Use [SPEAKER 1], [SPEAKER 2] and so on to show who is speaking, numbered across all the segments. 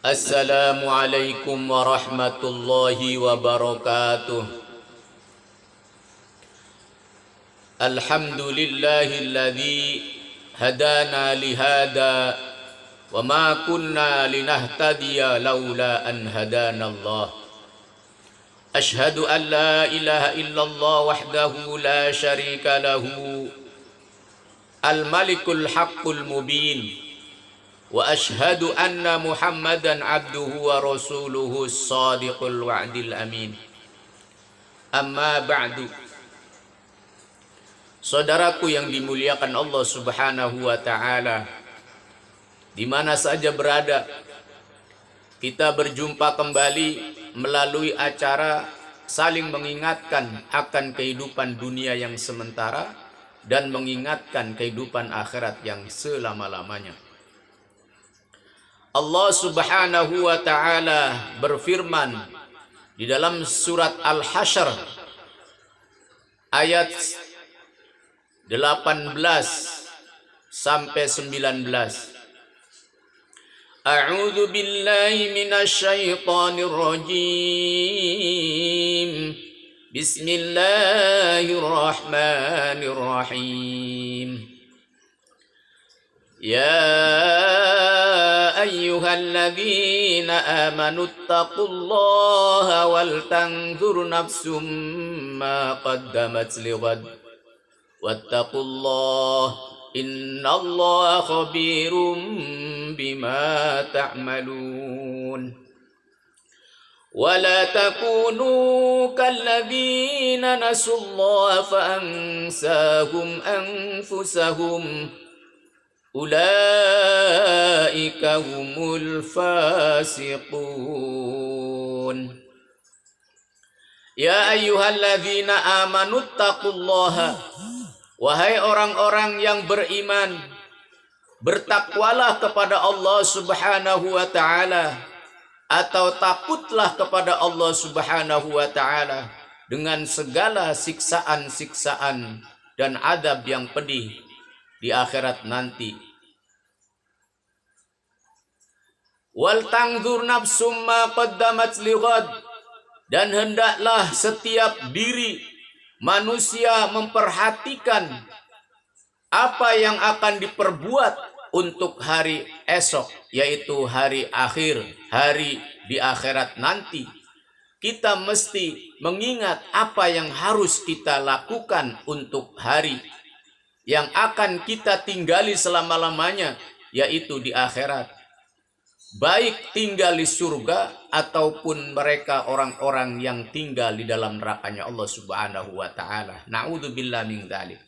[SPEAKER 1] Assalamualaikum warahmatullahi wabarakatuh. Alhamdulillahilladzi hadana lihada wa ma kunna linahtadiya laula an hadanallah. Ashhadu an la ilaha illallah wahdahu la syarika lahu al-malikul haqqul mubin. Wa ashhadu anna Muhammadan abduhu wa rasuluhu as-sadiqul wa'dil amin. Amma ba'du. Saudaraku yang dimuliakan Allah Subhanahu wa taala, di mana saja berada, kita berjumpa kembali melalui acara saling mengingatkan akan kehidupan dunia yang sementara dan mengingatkan kehidupan akhirat yang selama-lamanya. Allah Subhanahu wa taala berfirman di dalam surat Al-Hasyr ayat 18 sampai 19. A'udzu billahi minasy syaithanir rajim. Bismillahirrahmanirrahim. Ya ayyuhalladzina amanu taqullaha wal tanzur nafsum ma qaddamat lighad wattaqullaha innallaha khabirum bima ta'malun. Wala takunu kalladzina nasullaha fa ansahum anfusahum ulaika humul fasiqun. Ya ayyuhalladzina amanu taqullaha, wahai orang-orang yang beriman, bertakwalah kepada Allah Subhanahu wa taala, atau takutlah kepada Allah Subhanahu wa taala dengan segala siksaan-siksaan dan adab yang pedih di akhirat nanti. Wal tanzur nafsum ma qaddamat lighad, dan hendaklah setiap diri manusia memperhatikan apa yang akan diperbuat untuk hari esok, yaitu hari akhir, hari di akhirat nanti. Kita mesti mengingat apa yang harus kita lakukan untuk hari yang akan kita tinggali selama-lamanya, yaitu di akhirat. Baik tinggal di surga ataupun mereka orang-orang yang tinggal di dalam nerakanya Allah Subhanahu wa taala. Na'udzubillah min dzalik.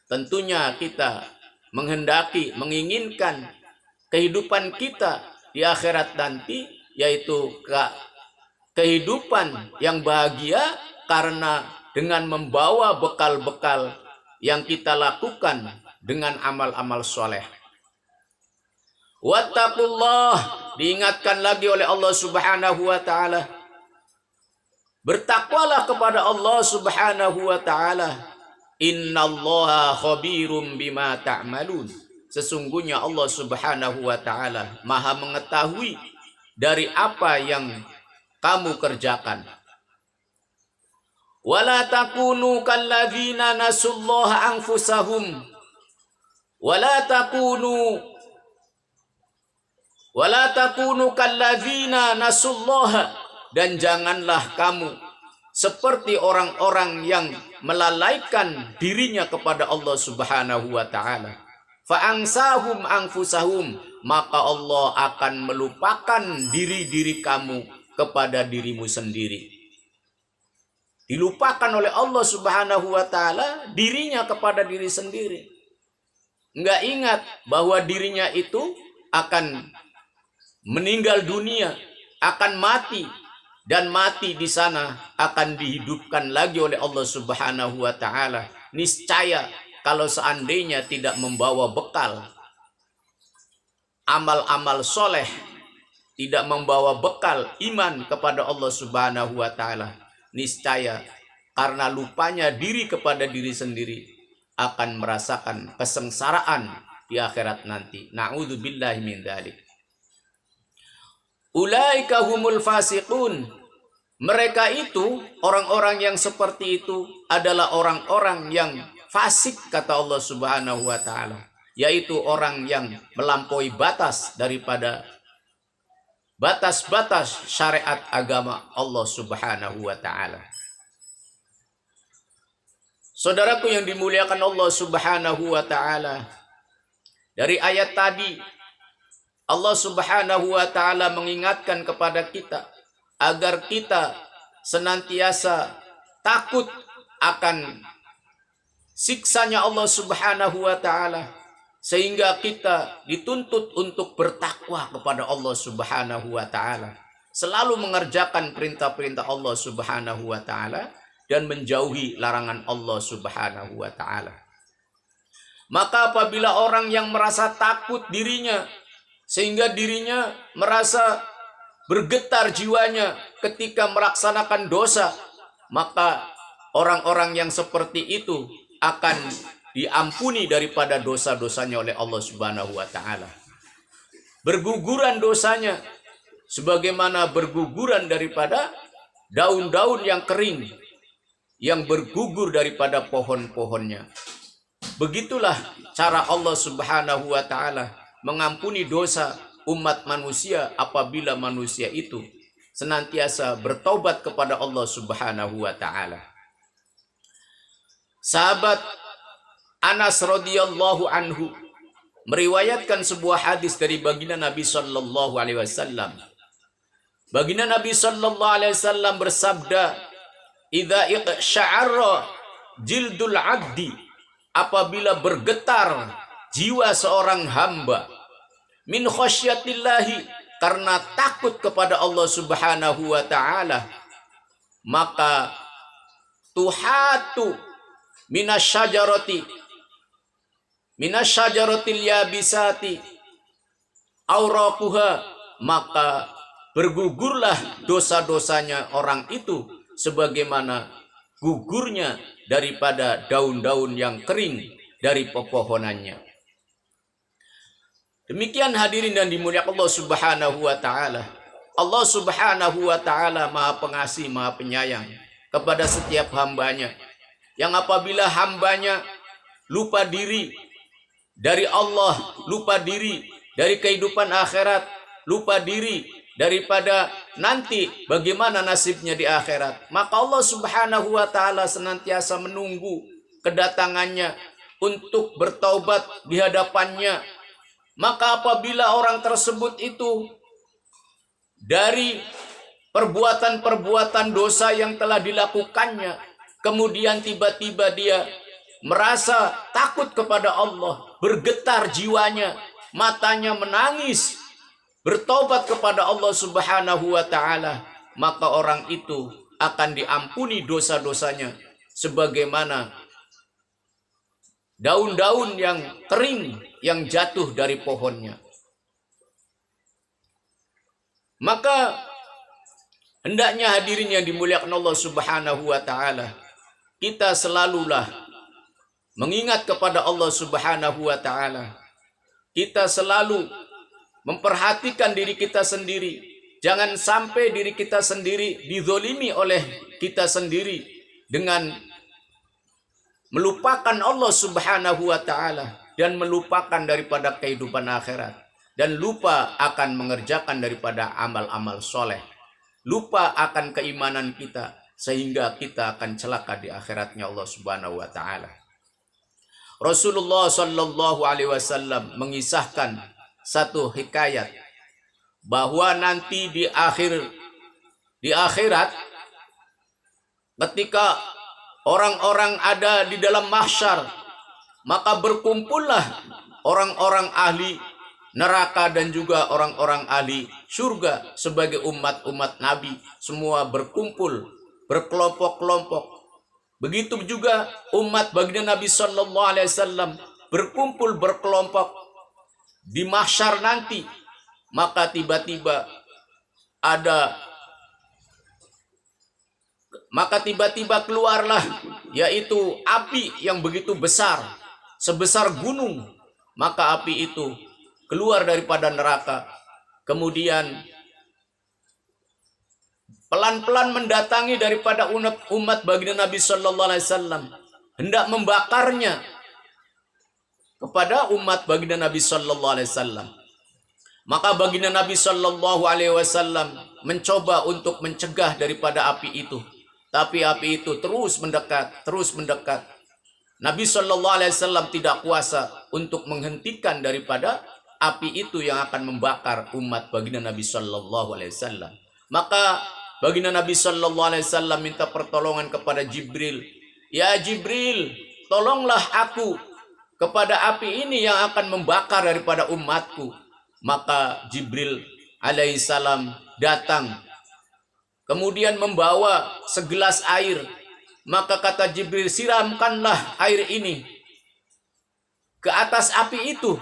[SPEAKER 1] Tentunya kita menghendaki, menginginkan kehidupan kita di akhirat nanti, yaitu kehidupan yang bahagia karena dengan membawa bekal-bekal yang kita lakukan dengan amal-amal soleh. Wattaqullah, diingatkan lagi oleh Allah Subhanahu wa taala. Bertakwalah kepada Allah Subhanahu wa taala. Innallaha khabirum bima ta'malun. Sesungguhnya Allah Subhanahu wa taala Maha mengetahui dari apa yang kamu kerjakan. Wala takunu kalladzina nasullaha anfusahum. Wala takunu kalladzina nasullaha, dan janganlah kamu seperti orang-orang yang melalaikan dirinya kepada Allah Subhanahu wa taala. Fa ansahum anfusahum, maka Allah akan melupakan diri-diri kamu kepada dirimu sendiri. Dilupakan oleh Allah Subhanahu wa taala dirinya kepada diri sendiri. Enggak ingat bahwa dirinya itu akan meninggal dunia, akan mati, dan mati di sana akan dihidupkan lagi oleh Allah Subhanahu wa taala. Niscaya kalau seandainya tidak membawa bekal amal-amal soleh, tidak membawa bekal iman kepada Allah Subhanahu wa taala, niscaya karena lupanya diri kepada diri sendiri akan merasakan kesengsaraan di akhirat nanti. Na'udzubillahi min dzalik. Ulaika humul fasiqun. Mereka itu, orang-orang yang seperti itu adalah orang-orang yang fasik, kata Allah Subhanahu wa taala, yaitu orang yang melampaui batas daripada batas-batas syariat agama Allah Subhanahu wa taala. Saudaraku yang dimuliakan Allah Subhanahu wa taala, dari ayat tadi Allah Subhanahu wa taala mengingatkan kepada kita agar kita senantiasa takut akan siksanya Allah Subhanahu wa taala, sehingga kita dituntut untuk bertakwa kepada Allah Subhanahu wa taala, selalu mengerjakan perintah-perintah Allah Subhanahu wa taala dan menjauhi larangan Allah Subhanahu wa taala. Maka apabila orang yang merasa takut dirinya, sehingga dirinya merasa bergetar jiwanya ketika melaksanakan dosa, maka orang-orang yang seperti itu akan diampuni daripada dosa-dosanya oleh Allah Subhanahu wa taala. Berguguran dosanya sebagaimana berguguran daripada daun-daun yang kering yang bergugur daripada pohon-pohonnya. Begitulah cara Allah Subhanahu wa taala mengampuni dosa umat manusia apabila manusia itu senantiasa bertaubat kepada Allah Subhanahu wa taala. Sahabat Anas radhiyallahu anhu meriwayatkan sebuah hadis dari baginda Nabi sallallahu alaihi wasallam. Baginda Nabi sallallahu alaihi wasallam bersabda, "Idza iqsya'arra jildul 'abdi," apabila bergetar jiwa seorang hamba, min khasyatillahi, karena takut kepada Allah Subhanahu wa taala, maka tuhatu minasyajaratil yabisati auraquha, maka bergugurlah dosa-dosanya orang itu sebagaimana gugurnya daripada daun-daun yang kering dari pepohonannya. Demikian hadirin dan dimuliakan Allah Subhanahu wa taala. Allah Subhanahu wa taala Maha Pengasih, Maha Penyayang kepada setiap hambanya, yang apabila hambanya lupa diri dari Allah, lupa diri dari kehidupan akhirat, lupa diri daripada nanti bagaimana nasibnya di akhirat, maka Allah Subhanahu wa taala senantiasa menunggu kedatangannya untuk bertaubat di hadapannya. Maka apabila orang tersebut itu dari perbuatan-perbuatan dosa yang telah dilakukannya, kemudian tiba-tiba dia merasa takut kepada Allah, bergetar jiwanya, matanya menangis, bertobat kepada Allah Subhanahu wa taala, maka orang itu akan diampuni dosa-dosanya sebagaimana daun-daun yang kering yang jatuh dari pohonnya. Maka hendaknya hadirin yang dimuliakan Allah Subhanahu wa taala, kita selalulah mengingat kepada Allah Subhanahu wa taala. Kita selalu memperhatikan diri kita sendiri. Jangan sampai diri kita sendiri dizolimi oleh kita sendiri dengan melupakan Allah Subhanahu wa taala dan melupakan daripada kehidupan akhirat, dan lupa akan mengerjakan daripada amal-amal soleh, lupa akan keimanan kita, sehingga kita akan celaka di akhiratnya Allah Subhanahu wa taala. Rasulullah sallallahu alaihi wasallam mengisahkan satu hikayat bahwa nanti di akhirat ketika orang-orang ada di dalam mahsyar, maka berkumpullah orang-orang ahli neraka dan juga orang-orang ahli surga sebagai umat-umat Nabi. Semua berkumpul berkelompok-kelompok. Begitu juga umat baginda Nabi sallallahu alaihi wasallam berkumpul berkelompok di mahsyar nanti. Maka tiba-tiba keluarlah yaitu api yang begitu besar, sebesar gunung. Maka api itu keluar daripada neraka, kemudian pelan-pelan mendatangi daripada umat baginda Nabi Sallallahu Alaihi Wasallam, hendak membakarnya kepada umat baginda Nabi Sallallahu Alaihi Wasallam. Maka baginda Nabi Sallallahu Alaihi Wasallam mencoba untuk mencegah daripada api itu, tapi api itu terus mendekat, terus mendekat. Nabi Sallallahu Alaihi Wasallam tidak kuasa untuk menghentikan daripada api itu yang akan membakar umat baginda Nabi Sallallahu Alaihi Wasallam. Maka baginda Nabi Sallallahu Alaihi Wasallam minta pertolongan kepada Jibril. Ya Jibril, tolonglah aku kepada api ini yang akan membakar daripada umatku. Maka Jibril alaihissalam datang, kemudian membawa segelas air. Maka kata Jibril, siramkanlah air ini ke atas api itu.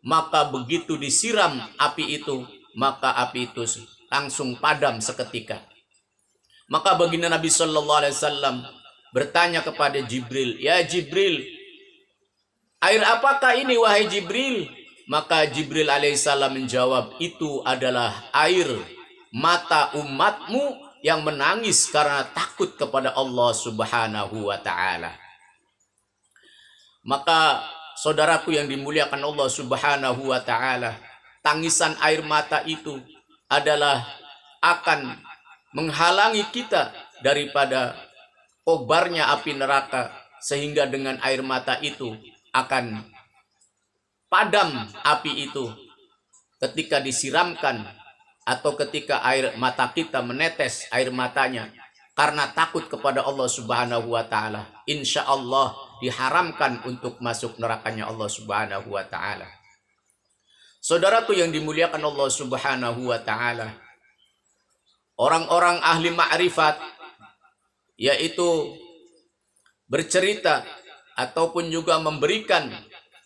[SPEAKER 1] Maka begitu disiram api itu, maka api itu langsung padam seketika. Maka baginda Nabi Sallallahu Alaihi Wasallam bertanya kepada Jibril, ya Jibril, air apakah ini wahai Jibril? Maka Jibril alaihissalam menjawab, itu adalah air mata umatmu yang menangis karena takut kepada Allah Subhanahu wa Ta'ala. Maka saudaraku yang dimuliakan Allah Subhanahu wa Ta'ala, tangisan air mata itu adalah akan menghalangi kita daripada kobarnya api neraka, sehingga dengan air mata itu akan padam api itu ketika disiramkan atau ketika air mata kita menetes air matanya karena takut kepada Allah Subhanahu wa Ta'ala. Insya Allah diharamkan untuk masuk nerakanya Allah Subhanahu wa Ta'ala. Saudaraku yang dimuliakan Allah Subhanahu wa Ta'ala, orang-orang ahli ma'rifat yaitu bercerita ataupun juga memberikan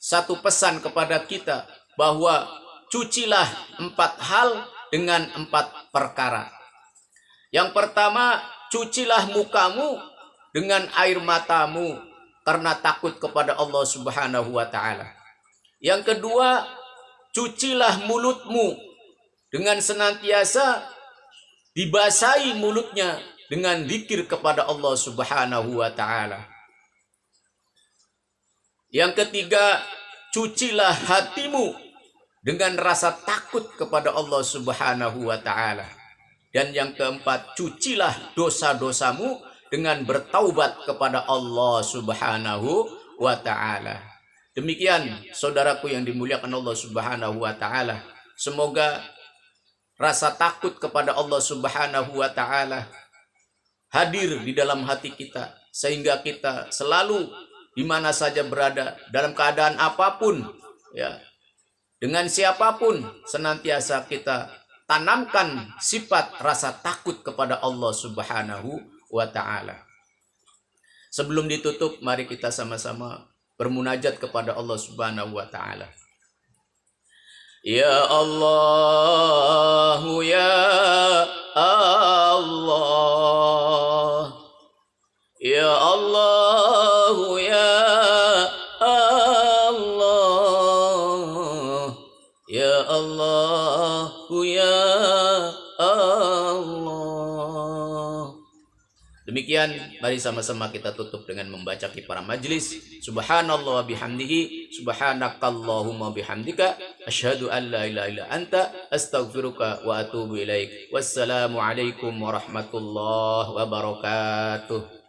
[SPEAKER 1] satu pesan kepada kita bahwa cucilah 4 hal dengan 4 perkara. Yang pertama, cucilah mukamu dengan air matamu karena takut kepada Allah Subhanahu wa Ta'ala. Yang kedua, cucilah mulutmu dengan senantiasa dibasahi mulutnya dengan zikir kepada Allah Subhanahu wa Ta'ala. Yang ketiga, cucilah hatimu dengan rasa takut kepada Allah Subhanahu wa Ta'ala. Dan yang keempat, cucilah dosa-dosamu dengan bertaubat kepada Allah Subhanahu wa Ta'ala. Demikian saudaraku yang dimuliakan Allah Subhanahu wa Ta'ala. Semoga rasa takut kepada Allah Subhanahu wa Ta'ala hadir di dalam hati kita, sehingga kita selalu di mana saja berada, dalam keadaan apapun, ya, dengan siapapun, senantiasa kita tanamkan sifat rasa takut kepada Allah Subhanahu wa Ta'ala. Sebelum ditutup, mari kita sama-sama bermunajat kepada Allah Subhanahu wa Ta'ala. Ya Allah, ya Allah, ya Allah, ya Allah, ya Allah, ya Allah. Demikian, mari sama-sama kita tutup dengan membaca kifarah majlis. Subhanallah wa bihamdihi, subhanakallahumma bihamdika, asyhadu an la ilaha illa anta, astaghfiruka wa atubu ilaik. Wassalamu alaikum warahmatullahi wabarakatuh.